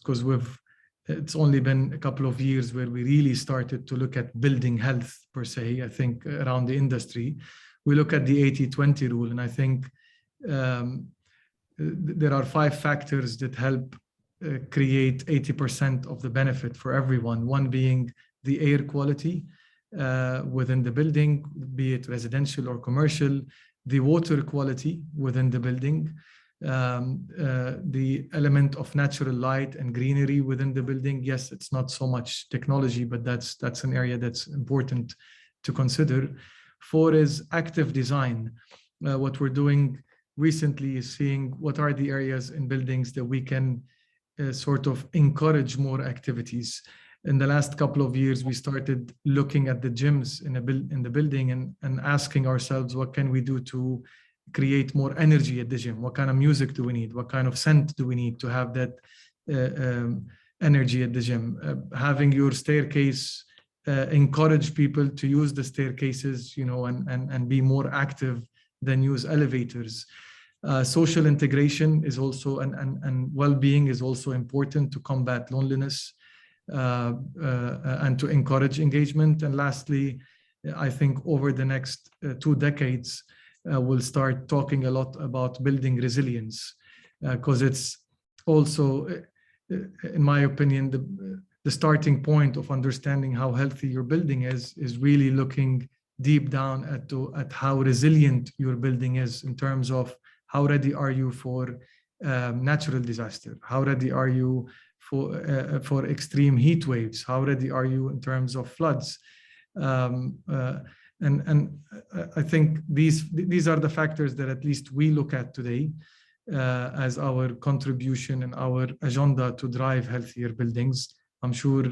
it's only been a couple of years where we really started to look at building health per se, I think, around the industry. We look at the 80-20 rule, and I think there are 5 factors that help create 80% of the benefit for everyone. One being the air quality within the building, be it residential or commercial, the water quality within the building, the element of natural light and greenery within the building. Yes, it's not so much technology, but that's an area that's important to consider. 4 is active design. What we're doing recently is seeing what are the areas in buildings that we can sort of encourage more activities. In the last couple of years, we started looking at the gyms in the building and asking ourselves, what can we do to create more energy at the gym? What kind of music do we need? What kind of scent do we need to have that energy at the gym? Having your staircase encourage people to use the staircases, you know, and be more active than use elevators. Social integration is also, and well-being is also important to combat loneliness and to encourage engagement. And lastly, I think over the next 2 decades, we'll start talking a lot about building resilience, because it's also, in my opinion, the starting point of understanding how healthy your building is really looking deep down at how resilient your building is in terms of how ready are you for natural disaster, how ready are you for extreme heat waves, how ready are you in terms of floods. And I think these are the factors that at least we look at today as our contribution and our agenda to drive healthier buildings. I'm sure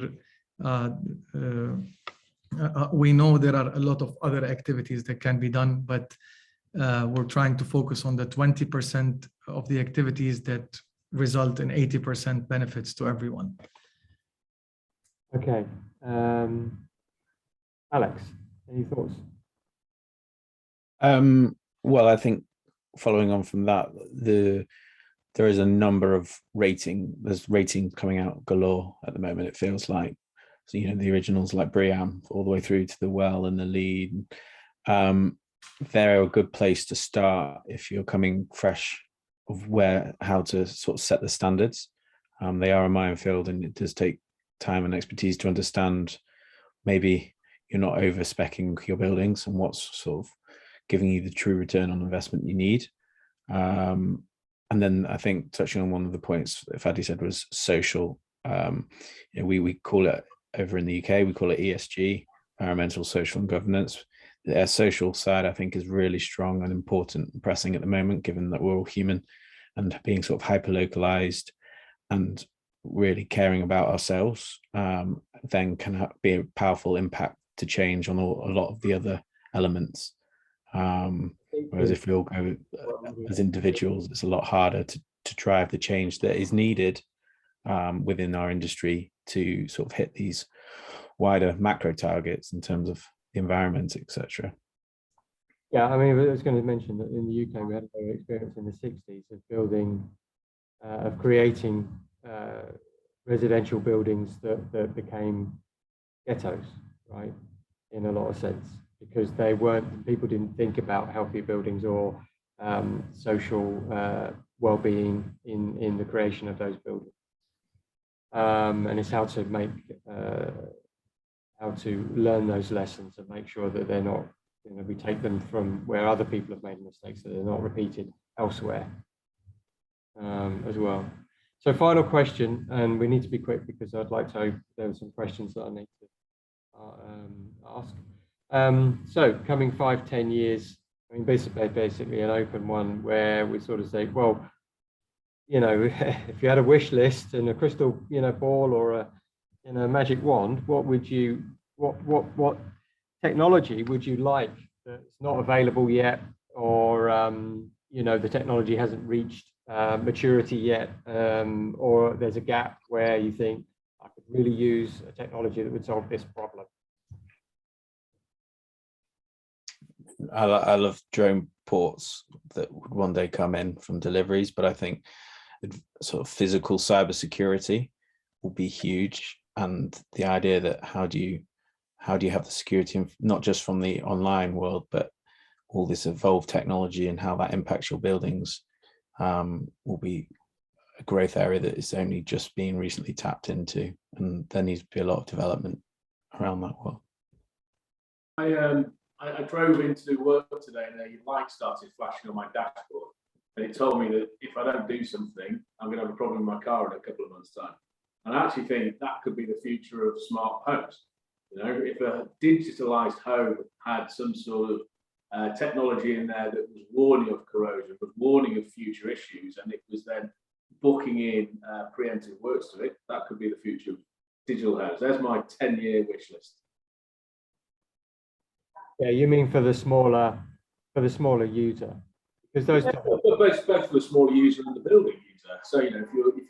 we know there are a lot of other activities that can be done, but we're trying to focus on the 20% of the activities that result in 80% benefits to everyone. Okay. Alex, any thoughts? Well, I think following on from that, there is a number of there's rating coming out galore at the moment, it feels like. So, you know, the originals like BREEAM all the way through to the WELL and the LEED. They're a good place to start if you're coming fresh how to sort of set the standards. They are a minefield, and it does take time and expertise to understand maybe you're not over-speccing your buildings and what's sort of giving you the true return on investment you need. And then I think touching on one of the points that Fadi said was social. We call it over in the UK, we call it ESG, environmental, social and governance. The social side, I think, is really strong and important and pressing at the moment, given that we're all human, and being sort of hyper-localized and really caring about ourselves, then can be a powerful impact to change on a lot of the other elements. Whereas if we all go as individuals, it's a lot harder to drive the change that is needed within our industry to sort of hit these wider macro targets in terms of the environment, etc. Yeah, I mean, I was going to mention that in the UK we had a experience in the 60s of building, of creating residential buildings that became ghettos, right? In a lot of sense, because people didn't think about healthy buildings or social well-being in the creation of those buildings. And it's how to learn those lessons and make sure that they're not, we take them from where other people have made mistakes, so they're not repeated elsewhere as well. So final question, and we need to be quick because I'd like to, there are some questions that I need to ask. So coming 5-10 years, I mean, basically an open one where we sort of say, well, if you had a wish list and a crystal, ball or a magic wand, what technology would you like that's not available yet, or the technology hasn't reached maturity yet, or there's a gap where you think I could really use a technology that would solve this problem? I love drone ports that would one day come in from deliveries, but I think sort of physical cybersecurity will be huge, and the idea that how do you have the security not just from the online world, but all this evolved technology and how that impacts your buildings will be a growth area that is only just being recently tapped into, and there needs to be a lot of development around that world. I drove into work today and a light started flashing on my dashboard, and it told me that if I don't do something, I'm going to have a problem with my car in a couple of months' time. And I actually think that could be the future of smart homes. If a digitalized home had some sort of technology in there that was warning of corrosion, was warning of future issues, and it was then booking in preemptive works to it, that could be the future of digital homes. There's my 10-year wish list. Yeah, you mean for the smaller user, because those both for the smaller user and the building user. So if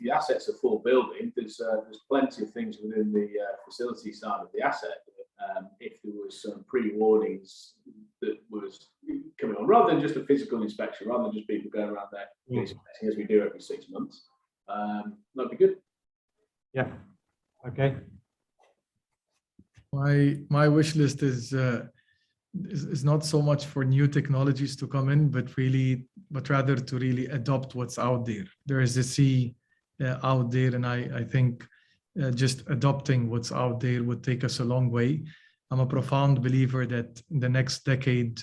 your asset's a full building, there's plenty of things within the facility side of the asset. If there was some pre-warnings that was coming on, rather than just a physical inspection, rather than just people going around there inspecting as we do every 6 months, that'd be good. Yeah. Okay. My wish list is not so much for new technologies to come in, but rather to really adopt what's out there. There is a sea out there, and I think just adopting what's out there would take us a long way. I'm a profound believer that in the next decade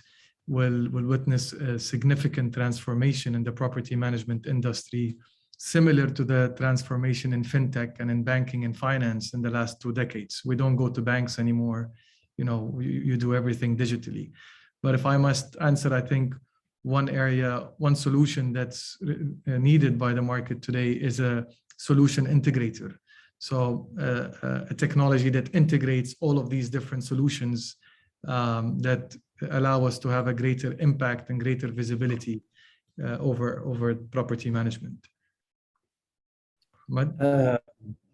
will witness a significant transformation in the property management industry, similar to the transformation in fintech and in banking and finance in the last 2 decades. We don't go to banks anymore. You do everything digitally. But if I must answer, I think one solution that's needed by the market today is a solution integrator. So a technology that integrates all of these different solutions that allow us to have a greater impact and greater visibility over property management.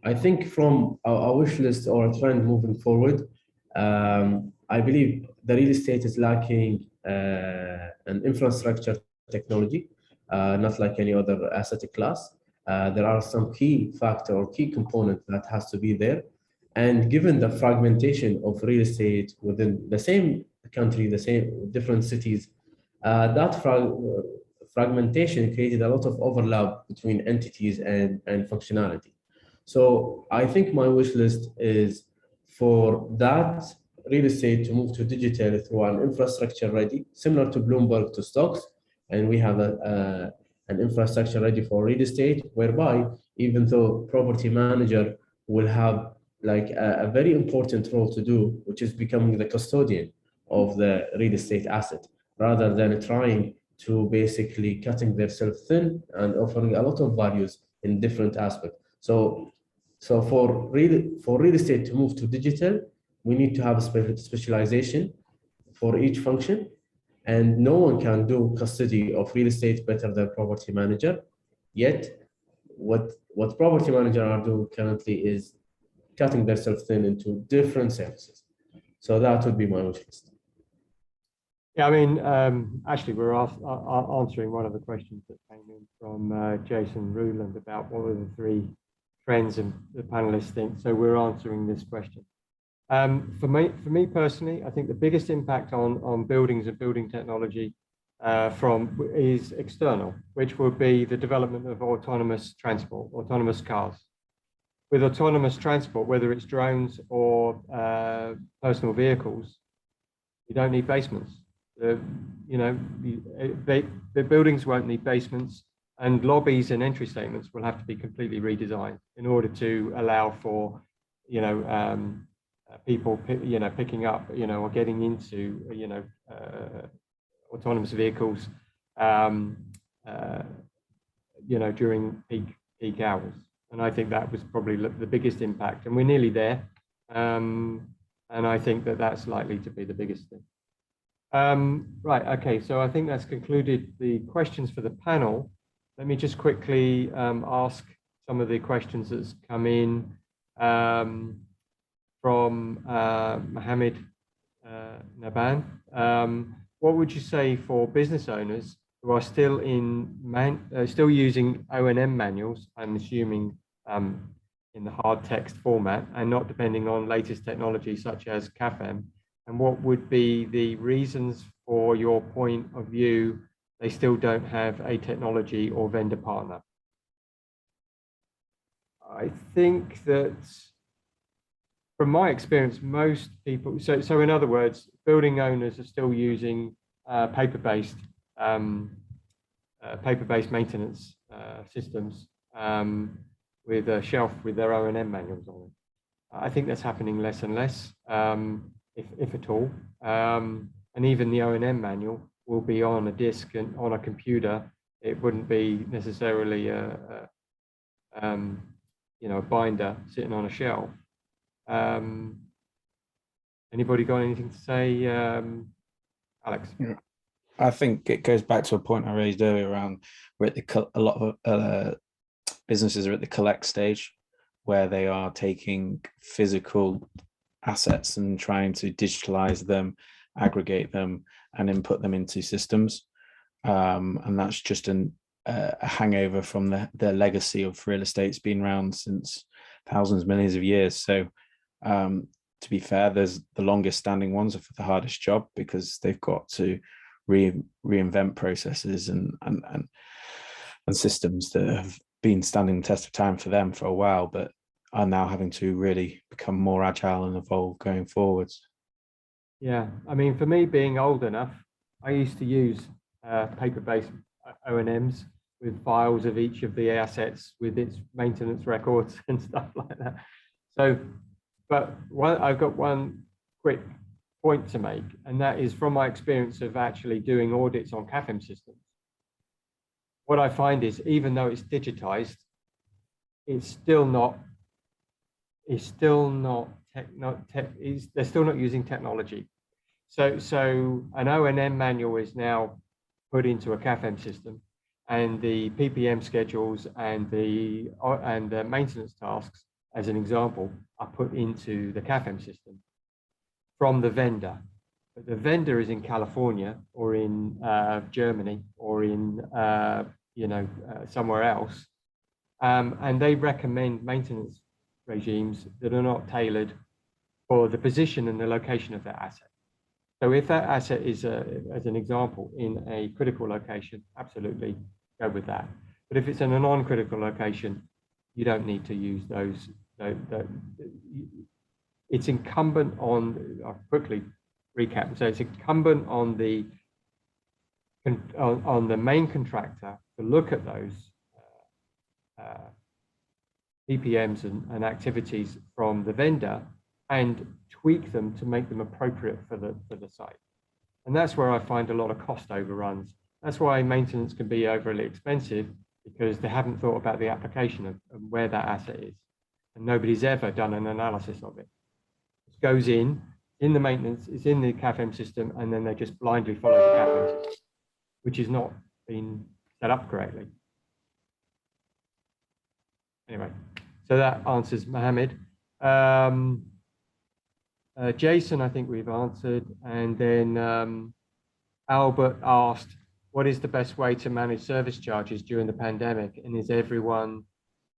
I think from our wish list or a trend moving forward, I believe the real estate is lacking an infrastructure technology, not like any other asset class. There are some key factor or key component that has to be there. And given the fragmentation of real estate within the same country, the same different cities, that fragmentation created a lot of overlap between entities and functionality. So I think my wish list is for that real estate to move to digital through an infrastructure ready, similar to Bloomberg to stocks. And we have an infrastructure ready for real estate, whereby even though property manager will have like a very important role to do, which is becoming the custodian of the real estate asset, rather than trying to basically cutting themselves thin and offering a lot of values in different aspects. So for real estate to move to digital, we need to have a specialization for each function, and no one can do custody of real estate better than property manager. Yet, what property manager are doing currently is cutting themselves thin into different services. So that would be my wish list. Yeah, I mean, actually, we're answering one of the questions that came in from Jason Ruland about what are the three trends and the panelists think. So we're answering this question. For me personally, I think the biggest impact on buildings and building technology is external, which will be the development of autonomous transport, autonomous cars. With autonomous transport, whether it's drones or personal vehicles, you don't need basements. The buildings won't need basements, and lobbies and entry statements will have to be completely redesigned in order to allow for, people, picking up, or getting into, autonomous vehicles, during peak hours. And I think that was probably the biggest impact, and we're nearly there. And I think that that's likely to be the biggest thing. Right, okay, so I think that's concluded the questions for the panel. Let me just quickly ask some of the questions that's come in from Mohammad Naban. What would you say for business owners who are still still using O&M manuals, I'm assuming in the hard text format, and not depending on latest technology such as CAFM? And what would be the reasons for your point of view they still don't have a technology or vendor partner? I think that from my experience, most people, so in other words, building owners are still using paper-based maintenance systems with a shelf with their O&M manuals on it. I think that's happening less and less, if at all. And even the O&M manual will be on a disk and on a computer. It wouldn't be necessarily a binder sitting on a shelf. Anybody got anything to say, Alex? Yeah. I think it goes back to a point I raised earlier around where a lot of businesses are at the collect stage, where they are taking physical assets and trying to digitalize them, aggregate them, and input them into systems. And that's just a hangover from the legacy of real estate's been around since thousands, millions of years. So to be fair, there's the longest standing ones are for the hardest job, because they've got to reinvent processes and systems that have been standing the test of time for them for a while, but are now having to really become more agile and evolve going forwards. Yeah, I mean, for me, being old enough, I used to use paper-based O&Ms with files of each of the assets with its maintenance records and stuff like that. So, but I've got one quick point to make, and that is from my experience of actually doing audits on CAFM systems. What I find is, even though it's digitized, they're still not using technology. So an O&M manual is now put into a CAFM system, and the PPM schedules and the maintenance tasks, as an example, are put into the CAFM system from the vendor. But the vendor is in California or in Germany or in somewhere else, and they recommend maintenance regimes that are not tailored for the position and the location of their asset. So if that asset is, as an example, in a critical location, absolutely go with that. But if it's in a non-critical location, you don't need to use those. It's incumbent on, I'll quickly recap. So it's incumbent on the main contractor to look at those PPMs and activities from the vendor and tweak them to make them appropriate for the site. And that's where I find a lot of cost overruns. That's why maintenance can be overly expensive, because they haven't thought about the application of where that asset is. And nobody's ever done an analysis of it. It goes in the maintenance, it's in the CAFM system, and then they just blindly follow the CAFM system, which is not been set up correctly. Anyway, so that answers Mohammed. Jason, I think we've answered. And then Albert asked, what is the best way to manage service charges during the pandemic? And is everyone,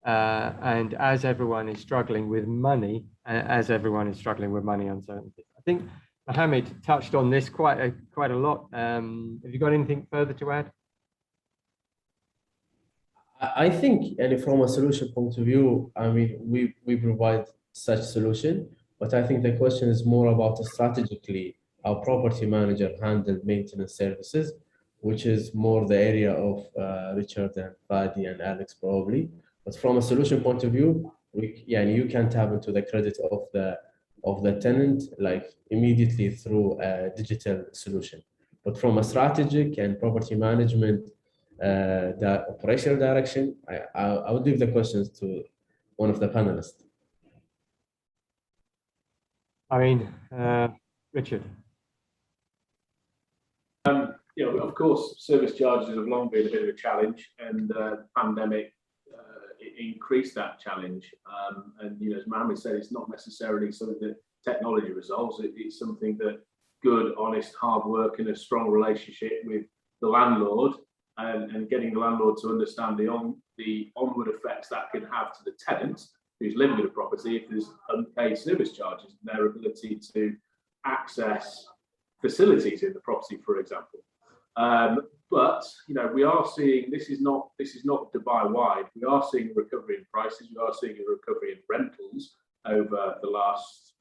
and as everyone is struggling with money, uncertainty. I think Mohammed touched on this quite a lot. Have you got anything further to add? I think, and from a solution point of view, I mean, we provide such solution, but I think the question is more about strategically how property manager handle maintenance services, which is more the area of Richard and Fadi and Alex probably. But from a solution point of view, you can tap into the credit of the tenant like immediately through a digital solution. But from a strategic and property management, the operational direction, I would leave the questions to one of the panelists. I mean, Richard. Of course, service charges have long been a bit of a challenge, and the pandemic increased that challenge. And as Mohammed said, it's not necessarily something that technology resolves. It's something that good, honest, hard work and a strong relationship with the landlord, and getting the landlord to understand the onward effects that can have to the tenant who's living in a property if there's unpaid service charges, and their ability to access facilities in the property, for example. But we are seeing this is not Dubai-wide. We are seeing a recovery in prices. We are seeing a recovery in rentals over the last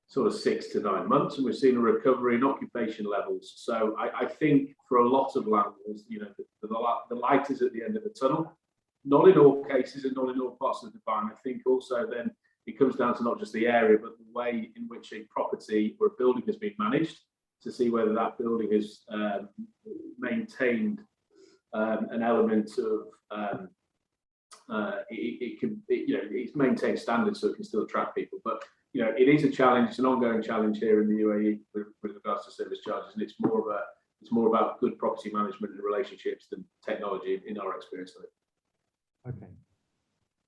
sort of 6 to 9 months, and we're seeing a recovery in occupation levels. So I think for a lot of landlords, the light is at the end of the tunnel. Not in all cases and not in all parts of Dubai. And I think also then it comes down to not just the area, but the way in which a property or a building has been managed, to see whether that building has maintained an element of it's maintained standards so it can still attract people. But it is a challenge. It's an ongoing challenge here in the UAE with regards to service charges, and it's more about good property management and relationships than technology in our experience of it. Okay,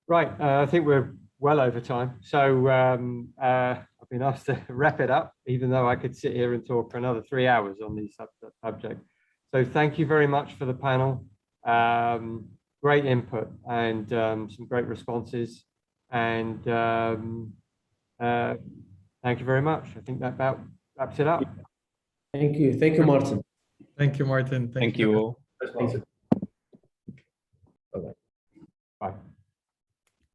right. I think we're well over time, so I've been asked to wrap it up, even though I could sit here and talk for another 3 hours on these subject. So thank you very much for the panel. Great input and some great responses. And thank you very much. I think that about wraps it up. Thank you. Thank you, Martin. Thank you, Martin. Thank you all. Thank you.